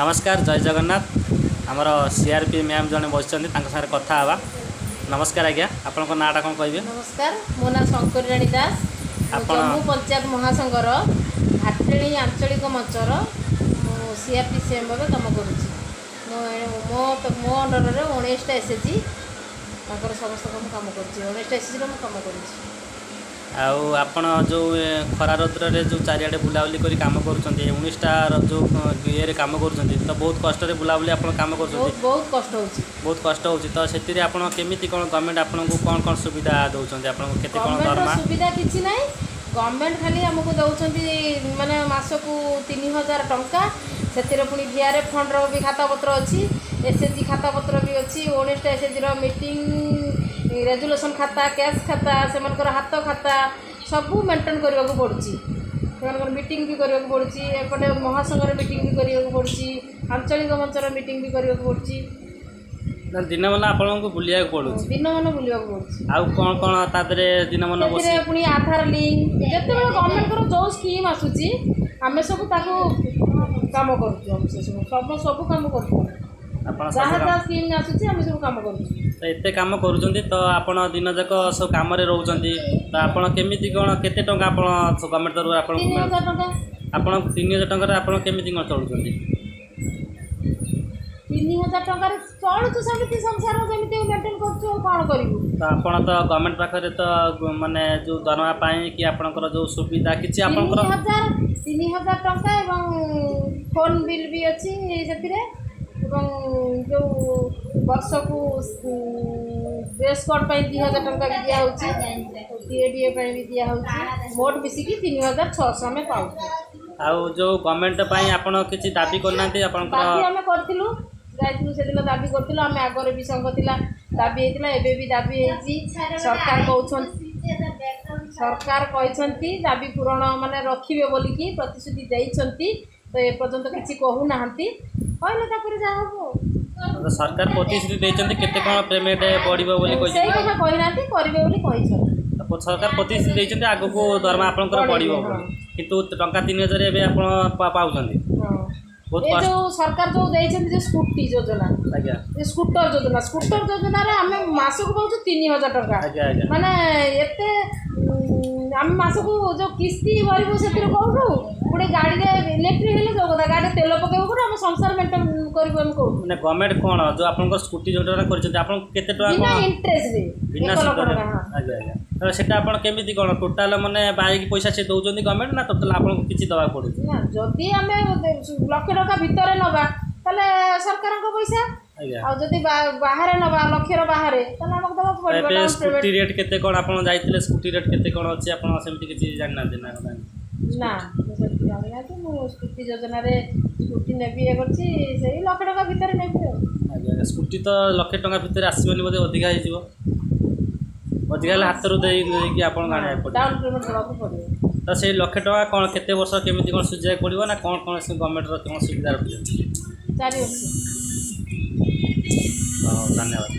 नमस्कार जय जगन्नाथ आमर सीआरपी मैम जड़े बस कथा हवा। नमस्कार आज्ञा आपण नाटा कौन कहे? नमस्कार मो ना शंकर राणी दास जम्मू पंचायत महासंघर भाटेणी आंचलिक मंचर सीआरपी सीएम भाव कम करुँच। मो अंडर 19टा एसएचजी समस्त कम कर 19टा एसएचजी कम कर। आपण जो खरा रौद्र जो चारिआडे बुलाबुली कर कम कर19टा जो ये कम कर तो बहुत कष्ट बुलाबुली आप कम कर बहुत कष्ट हो तो से केमी कौन गवर्नमेंट आपको कौन कौन सुविधा दौरान आपको केते कौन दरमा सुविधा किसी ना गवर्नमेंट खाली आमको दौरान माने मासकू 3000 टंका से पुणी डीआरएफ फंड रो भी खाता पत्र अच्छी एसएचजी खाता पत्र भी अच्छी 19टा एसएचजी रो मीटिंग रेजुलेशन खाता कैश खाता से हाथ खाता सबू मेंटेन करने को पड़ुची से मीटिंग भी करने को पड़ुची एपटे महासंघर मीटिंग भी करने को पड़ुची आंचलिक मंचर मीटिंग भी करने को पड़ुची दिन मन आपको बुलिया पड़ू दिन मन बुलिया पड़ुची आउ कौन कौन तादरे दिन मन बसी पुणी आधार लिंक जिते गवर्नमेंट जो स्कीम आसूची आम सब काम कर सब काम कर जहाँ स्कीम आसूची आम सब काम कर एते काम करूँ तो आप दिन जाक सब कम रोच तो आप केमी कौन केते टंका आप गवर्नमेंट तरफ 3000 टंका आप 3000 टंका आप केमी कौन चलुँच 3000 टंकार चलुँ सेमती संसार जमी मेंटेन कर कौन करूँ तो आप तो गवर्नमेंट पाखे तो माने जो दरमा कि आपंकर जो सुविधा किसी 3000 टंका फोन बिल भी अच्छी से जो वर्ष को ड्रेस कोड 2000 टंका भी दिखाई डीए भी दिखाई मोट मिसिकी 3600 आम पाऊ आउ जो गवर्नमेंट आप किसी दाबी करना आम करूँ जाइलु से दिन दाबी करूँ आम आगर भी संघ थी दाबी होता एवं भी दाबी सरकार कहते दाबी पूरण माने रखिए बोलिकी प्रतिश्रुति देइछंती तो एपर्यंत किसी कहूना कहले जहाँ हम सरकार प्रतिश्रुति देइछंती केते कोन पेमेंट पड़िबो बोली कहि कथा कहिनाती करिवे बोली कहिछन सरकार प्रतिश्रुति देइछंती आगो को दरमा आपनकर पड़िबो किंतु टंका 3000 एबे आपण पाउछंती ये जो सरकार जो देइछंती जो स्कूटी योजना आज्ञा ये स्कूटर योजना रे हम मासको पाउछु 3000 टंका आज्ञा माने एते आम मासको जो किस्ती भरबो सेतिर कहू पुणे गाड़ी रे इलेक्ट्रिक हेले जो कथा गाड़ी तेल पकेबो को हम संसार मेंटेन करबो हम कहू माने गवर्नमेंट कोन जो आपनकर स्कूटी योजना करछंती आपन केते टका बिना इंटरेस्ट रे बिना आज्ञा तो सेटा आपन केमिति कोन टोटल माने बाइक पैसा से दउजंती गवर्नमेंट ना टोटल आपन किछि दवा पड़ू ना जदी हमें लाख टका भितर नबा तले सरकार को पैसा आ जदी बाहर नबा लक्षर बाहर तले हमक दवा पड़बो स्कूटी रेट केते कोन आपन जाइतिले स्कूटी रेट केते कोन अछि आपन सेमिति किछि जानना देना ना सेति जानिना कि मो स्कूटी योजना रे स्कूटी नेबी ए करछि सेही लाख टका भितर नेबी आज्ञा स्कूटी तो लाख टका भितर आसीबनी बोधे अधिका हे जिवो अधिका हाथ रो देई कि आपन गाणे पड़ो डाउन पेमेंट देबा पड़िबो तो से लाख टका कोन केते वर्ष केमिति कोन सुझाय पड़िबो ना कोन कोन से गवर्नमेंट रो कोन सुविधा रखि 4 वर्ष। धन्यवाद।